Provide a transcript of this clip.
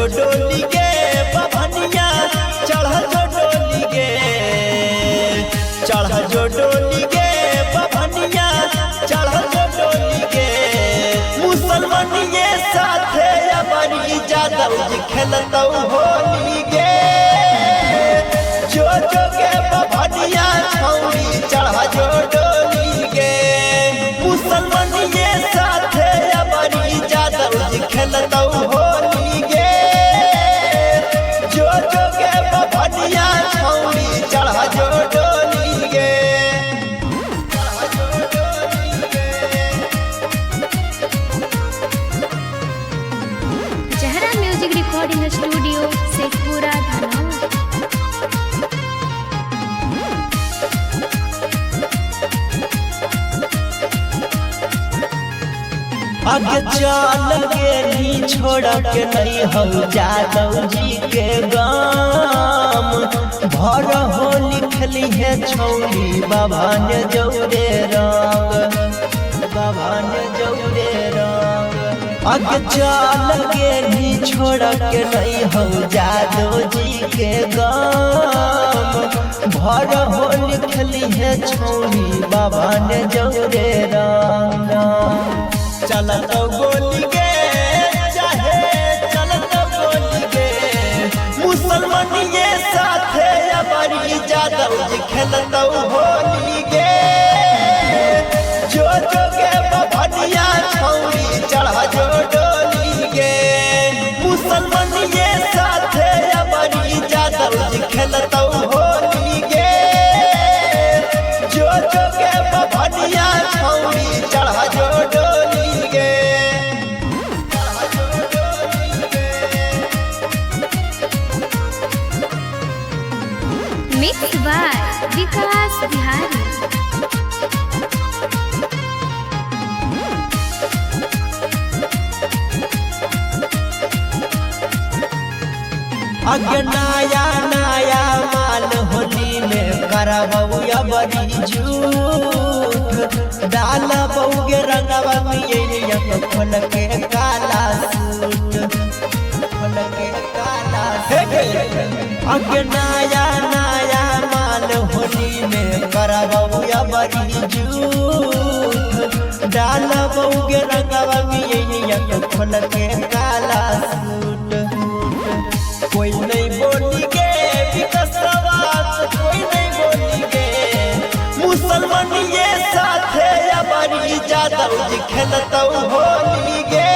डोली गे बभनिया चढ़ जो डोली गे, चढ़ जो डोली गे बभनिया चढ़ जो डोली गे। मुसलमानिये साथे अमरी जादव जी खेलतौ होली गे, जो जो गे बभनिया छौरी चढ़ जो डोली गे। मुसलमानिये साथे अमरी जादव जी खेलतौ होली गे, जो जो गे बभनिया छौरी चढ़ जो डोली गे। जहरा music recording studio Sheikhpura Dhanaur. आगे चल के नी छोड़ के नहीं हम जादव जी के गाम। भर हो लिखली है छौरी बाबा ने जौरे रंग, बाबा ने जौरे रंग। आगे चल के नी छोड़ के नहीं हम जादव जी के गाम। भर हो लिखली है छौरी बाबा ने जौरे रंग। चलत गोली गे चाहे चलत गोली गे, मुसलमानिये साथे अमरी जादव जी खेलतौ होली गे, जो जो गे बभनिया छौरी चढ़ जो डोली गे। मुसलमानिये साथे अमरी जादव जी खेलतौ होली गे, जो जो गे बभनिया छौरी चढ़ जो डोली गे। मिक्स बाय विकास बिहारी। अगे नया नया माल होली में करबौ अबरी झूठ। डाल बउगे रंगवा में खोल के काला सूट, खोल के काला सूट। अगे नया नया माल होली में करबौ अबरी झूठ। डाल बउगे रंगवा में खोल के काला सूट। कोई नहीं बोली गे विकसवात, कोई नहीं बोली गे। मुसलमानिये साथे अमरी जादव जी खेलतौ होली गे,